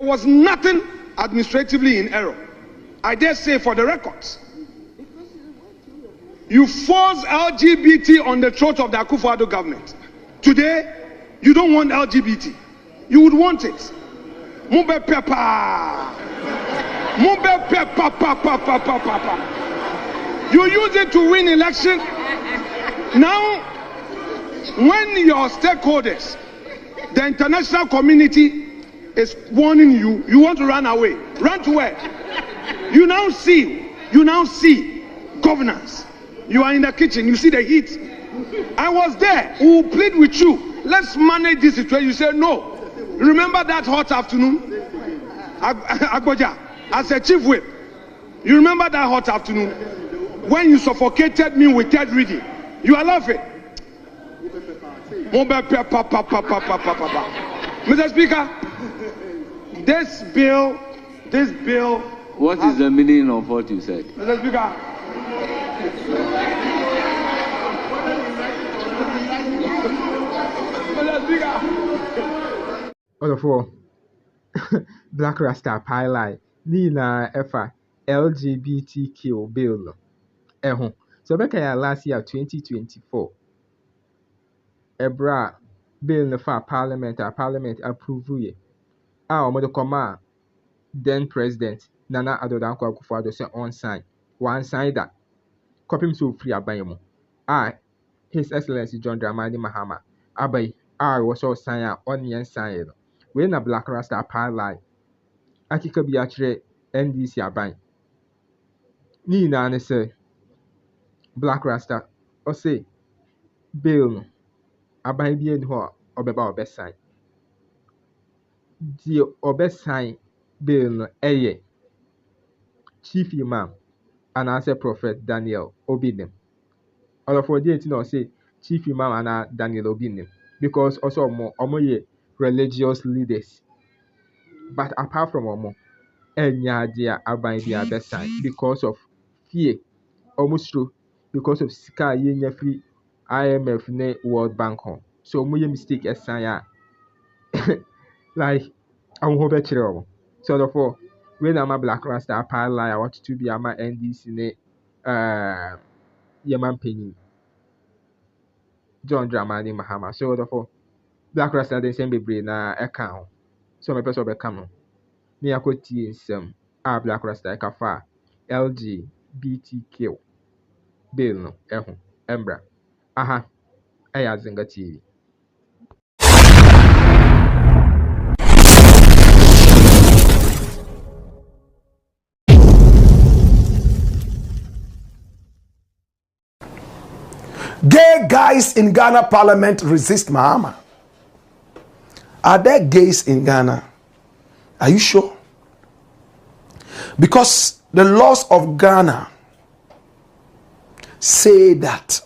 was nothing administratively in error. I dare say for the records. You force LGBT on the throat of the Akufo-Addo government. Today, you don't want LGBT. You would want it. Mube pepa. Mube pepa papa. You use it to win election. Now, when your stakeholders, the international community is warning you, you want to run away. Run to where? You now see governance. You are in the kitchen, you see the heat. I was there. We will plead with you. Let's manage this situation. You say no. Remember that hot afternoon? Agboja, as a chief whip. You remember that hot afternoon? When you suffocated me with third reading. You are laughing. Mr. Speaker, this bill. What is the meaning of what you said? Mr. Speaker. Therefore, Blakk Rasta pilot Nina Efa LGBTQ bill. So back last year 2024. Ebra bill no for parliament approve ye. Omodo koma then president Nana Addo Dankwa Akufo-Addo say on sign. One sign that copy so free abayemo. His Excellency John Dramani Mahama abay was all sign on yen sign. When a Blakk Rasta pilot akika bi akire NDC abay. Ni na ne say Blakk Rasta or say bill no abay bi en ho obeba obesign. Di obesign bill no eye Chief Imam and I say Prophet Daniel Obinim. All of the thing say Chief Imam and Daniel Obinim because also omo religious leaders. But apart from omo, enya dia aban dia besign because of fear, almost true because of sika yenya free IMF ne World Bank home. So omo mistake esan like I'm hope chiro. So therefore when I'm a Blakk Rasta pilot, I want to be a NDC ne Yaman Penny John Dramani Mahama. So therefore Blakk Rasta den send be na account. So my person be come. Ni akoti nsem a Blakk Rasta ekafa LGBTQ bill no embra. Aha. Aya Zinga TV. Gay guys in Ghana Parliament resist Mahama. Are there gays in Ghana? Are you sure? Because the laws of Ghana say that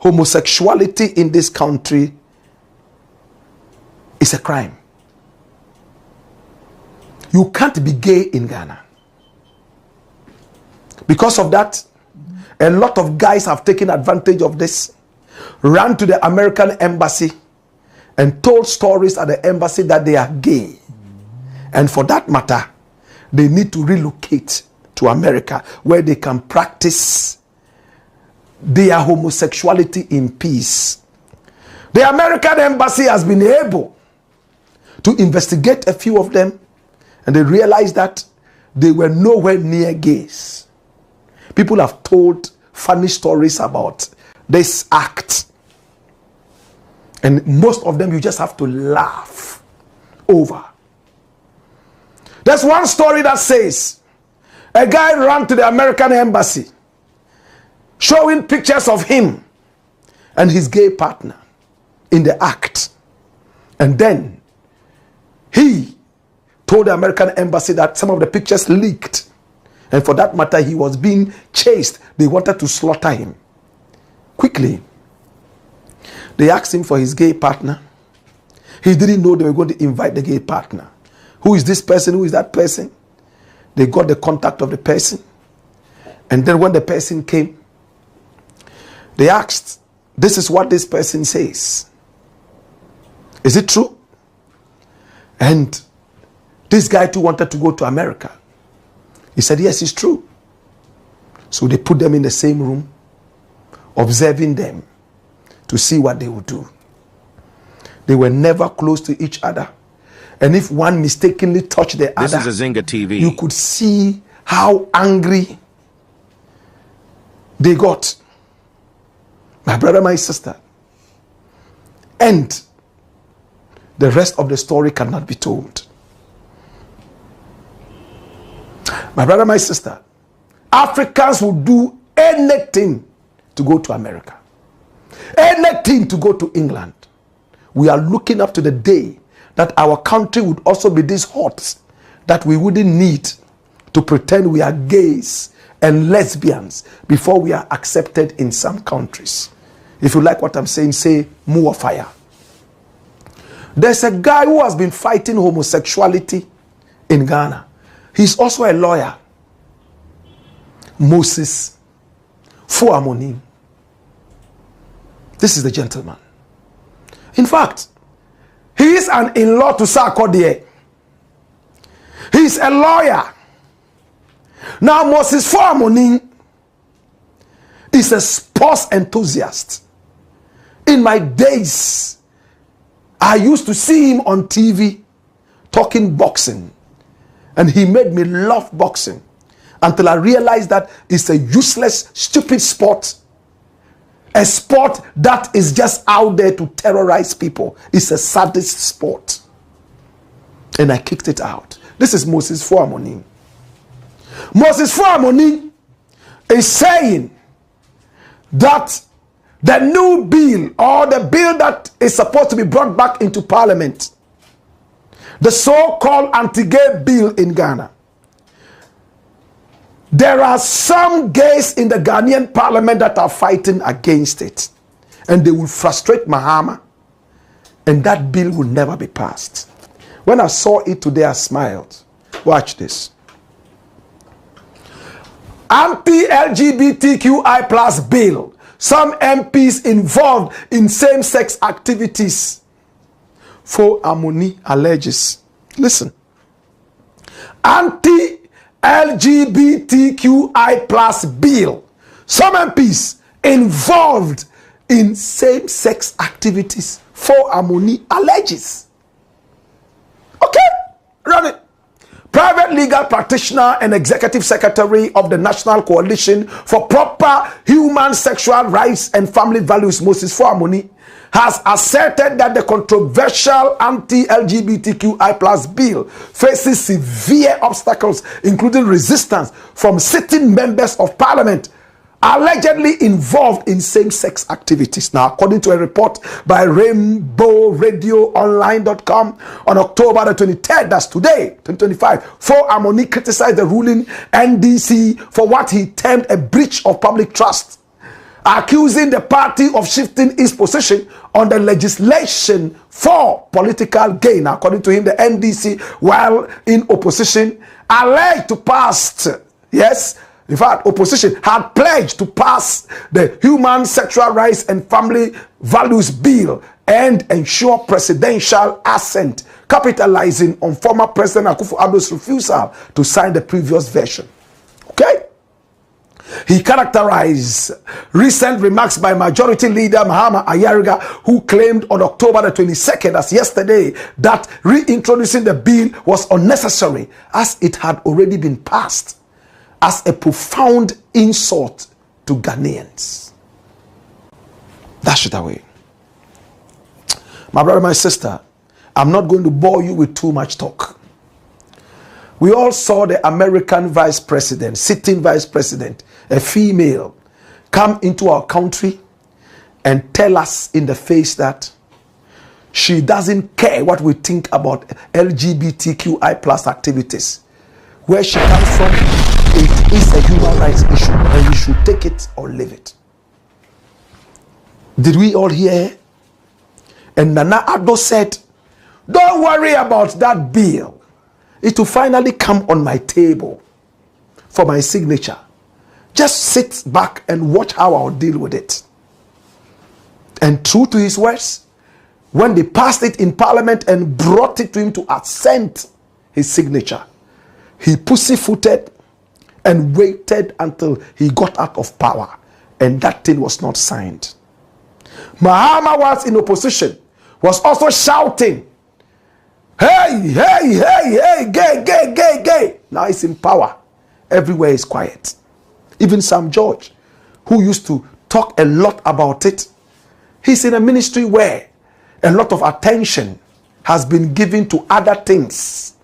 homosexuality in this country is a crime. You can't be gay in Ghana. Because of that, a lot of guys have taken advantage of this, ran to the American embassy and told stories at the embassy that they are gay. And for that matter, they need to relocate to America where they can practice their homosexuality in peace. The American embassy has been able to investigate a few of them, and they realized that they were nowhere near gays. People have told funny stories about this act. And most of them you just have to laugh over. There's one story that says a guy ran to the American embassy showing pictures of him and his gay partner in the act. And then he told the American embassy that some of the pictures leaked. And for that matter, he was being chased. They wanted to slaughter him. Quickly, they asked him for his gay partner. He didn't know they were going to invite the gay partner. Who is this person? Who is that person? They got the contact of the person. And then when the person came, they asked, this is what this person says. Is it true? And This guy too wanted to go to America. He said, yes, it's true. So they put them in the same room, observing them to see what they would do. They were never close to each other. And if one mistakenly touched the other, this is a Zinga TV. You could see how angry they got. My brother, my sister. And the rest of the story cannot be told. My brother, my sister, Africans will do anything to go to America. Anything to go to England. We are looking up to the day that our country would also be this hot that we wouldn't need to pretend we are gays and lesbians before we are accepted in some countries. If you like what I'm saying, say more fire. There's a guy who has been fighting homosexuality in Ghana. He's also a lawyer. Moses Fuamonim. This is the gentleman. In fact, he is an in-law to Sarkodie. He's a lawyer. Now Moses Fuamonim is a sports enthusiast. In my days, I used to see him on TV talking boxing. And he made me love boxing until I realized that it's a useless, stupid sport. A sport that is just out there to terrorize people. It's a sadist sport. And I kicked it out. This is Moses Fuamonim. Moses Fuamonim is saying that the new bill, or the bill that is supposed to be brought back into parliament, the so-called anti-gay bill in Ghana, there are some gays in the Ghanaian parliament that are fighting against it. And they will frustrate Mahama. And that bill will never be passed. When I saw it today, I smiled. Watch this. Anti-LGBTQI plus bill. Some MPs involved in same-sex activities. For Amoni alleges. Listen. Anti-LGBTQI plus bill. Some MPs involved in same-sex activities. For Amoni alleges. Okay, run it. Private legal practitioner and executive secretary of the National Coalition for Proper Human Sexual Rights and Family Values, Moses Fuamonim, has asserted that the controversial anti-LGBTQI plus bill faces severe obstacles, including resistance from sitting members of parliament allegedly involved in same-sex activities. Now, according to a report by RainbowRadioOnline.com on October the 23rd, that's today, 2025, Fuamonim criticized the ruling NDC for what he termed a breach of public trust, accusing the party of shifting its position on the legislation for political gain. According to him, the NDC, while in opposition, alleged to pass, yes, in fact, opposition had pledged to pass the Human Sexual Rights and Family Values Bill and ensure presidential assent, capitalizing on former President Akufo-Addo's refusal to sign the previous version. Okay? He characterized recent remarks by Majority Leader Mahama Ayariga, who claimed on October the 22nd, as yesterday, that reintroducing the bill was unnecessary as it had already been passed, as a profound insult to Ghanaians. Dash it away. My brother, my sister, I'm not going to bore you with too much talk. We all saw the American vice president, sitting vice president, a female, come into our country and tell us in the face that she doesn't care what we think about LGBTQI plus activities. Where she comes from, it is a human rights issue and we should take it or leave it. Did we all hear? And Nana Addo said, don't worry about that bill. It will finally come on my table for my signature. Just sit back and watch how I'll deal with it. And true to his words, when they passed it in parliament and brought it to him to assent his signature. He pussyfooted and waited until he got out of power, and that thing was not signed. Mahama was in opposition, was also shouting, hey, hey, hey, hey, gay, gay, gay, gay. Now he's in power. Everywhere is quiet. Even Sam George, who used to talk a lot about it, he's in a ministry where a lot of attention has been given to other things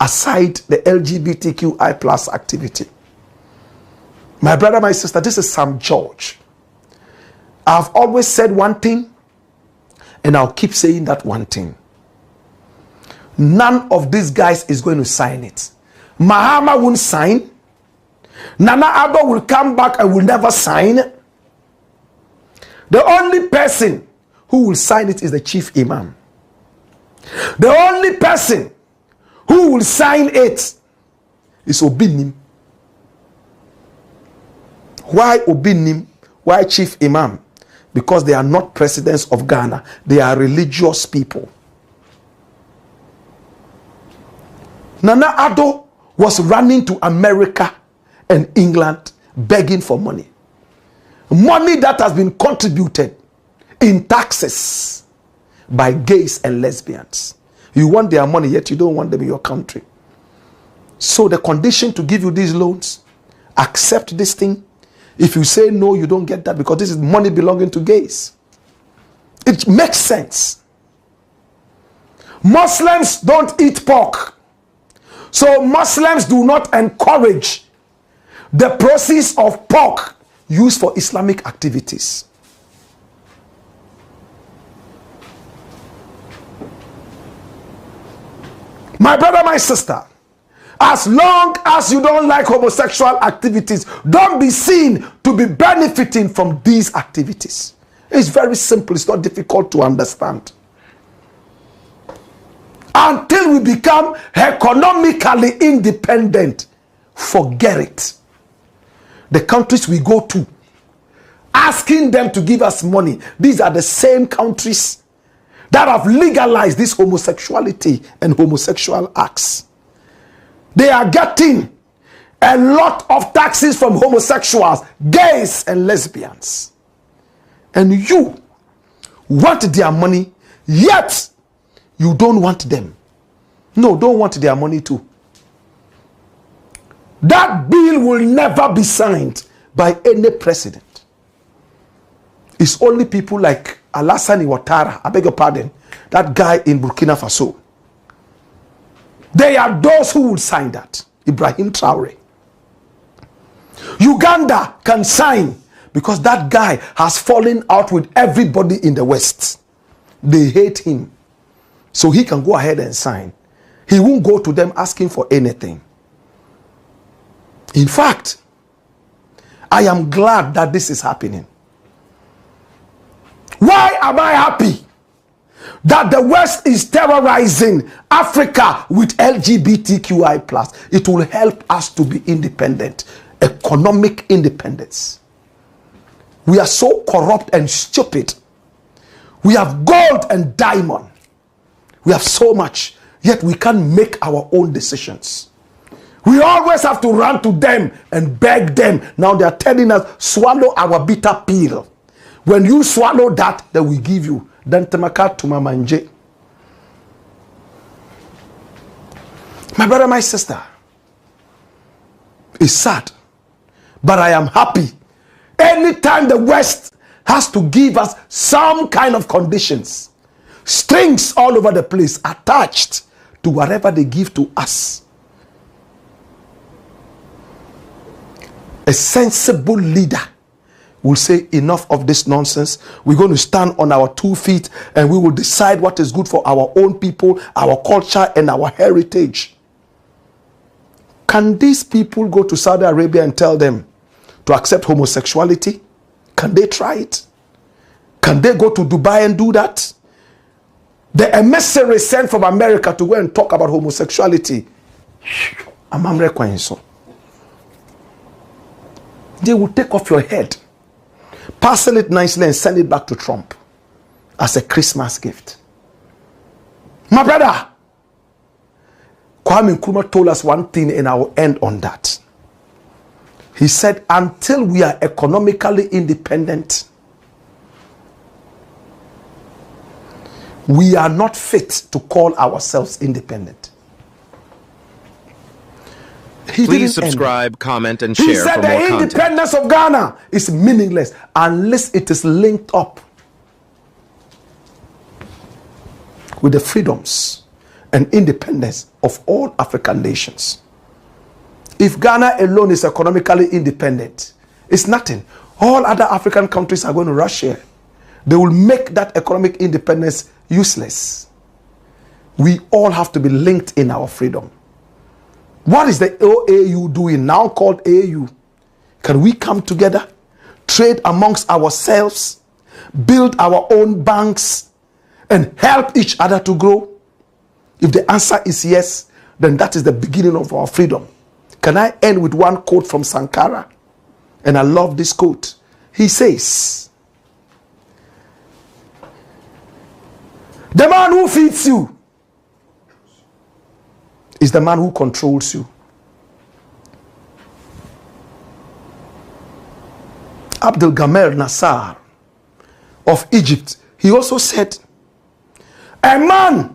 aside the LGBTQI plus activity. My brother, my sister, this is Sam George. I've always said one thing, and I'll keep saying that one thing. None of these guys is going to sign it. Mahama won't sign. Nana Addo will come back and will never sign. The only person who will sign it is the chief imam. The only person who will sign it is Obinim. Why Obinim? Why chief imam? Because they are not presidents of Ghana. They are religious people. Nana Addo was running to America and England begging for money. Money that has been contributed in taxes by gays and lesbians. You want their money, yet you don't want them in your country. So the condition to give you these loans, accept this thing. If you say no, you don't get that because this is money belonging to gays. It makes sense. Muslims don't eat pork. So Muslims do not encourage the proceeds of pork used for Islamic activities. My brother, my sister, as long as you don't like homosexual activities, don't be seen to be benefiting from these activities. It's very simple. It's not difficult to understand. Until we become economically independent, forget it. The countries we go to, asking them to give us money, these are the same countries that have legalized this homosexuality and homosexual acts. They are getting a lot of taxes from homosexuals, gays and lesbians. And you want their money, yet you don't want them. No, don't want their money too. That bill will never be signed by any president. It's only people like Alassane Ouattara, I beg your pardon, that guy in Burkina Faso. They are those who will sign that. Ibrahim Traore. Uganda can sign because that guy has fallen out with everybody in the West. They hate him. So he can go ahead and sign. He won't go to them asking for anything. In fact, I am glad that this is happening. Why am I happy that the West is terrorizing Africa with LGBTQI+? It will help us to be independent, economic independence. We are so corrupt and stupid. We have gold and diamond. We have so much, yet we can't make our own decisions. We always have to run to them and beg them. Now they are telling us, swallow our bitter pill. When you swallow that, then we give you. Then temaka tumamanje. My brother, my sister, it's sad, but I am happy. Anytime the West has to give us some kind of conditions, strings all over the place attached to whatever they give to us. A sensible leader will say, enough of this nonsense. We're going to stand on our 2 feet and we will decide what is good for our own people, our culture, and our heritage. Can these people go to Saudi Arabia and tell them to accept homosexuality? Can they try it? Can they go to Dubai and do that? The emissary sent from America to go and talk about homosexuality, they will take off your head, parcel it nicely, and send it back to Trump as a Christmas gift. My brother, Kwame Nkrumah told us one thing, and I will end on that. He said, until we are economically independent, we are not fit to call ourselves independent. Please subscribe, comment, and share. He said for more the content. independence of Ghana is meaningless unless it is linked up with the freedoms and independence of all African nations. If Ghana alone is economically independent, it's nothing. All other African countries are going to rush here. They will make that economic independence useless. We all have to be linked in our freedom. What is the OAU doing now, called AU? Can we come together, trade amongst ourselves, build our own banks, and help each other to grow? If the answer is yes, then that is the beginning of our freedom. Can I end with one quote from Sankara? And I love this quote. He says, the man who feeds you is the man who controls you. Abdel Gamal Nasser of Egypt, he also said, a man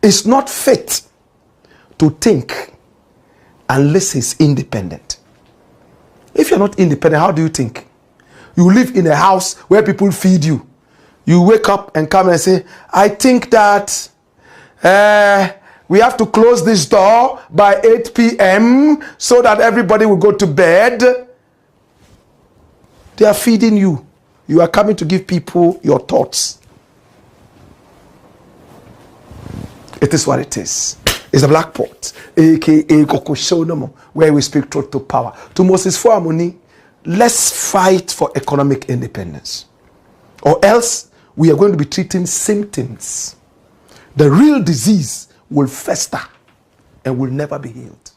is not fit to think unless he's independent. If you're not independent, how do you think? You live in a house where people feed you. You wake up and come and say, I think that we have to close this door by 8 p.m. so that everybody will go to bed. They are feeding you. You are coming to give people your thoughts. It is what it is. It's a black pot, aka Kokoshonomo, where we speak truth to power. To Moses Fuamuni, let's fight for economic independence. Or else we are going to be treating symptoms. The real disease will fester and will never be healed.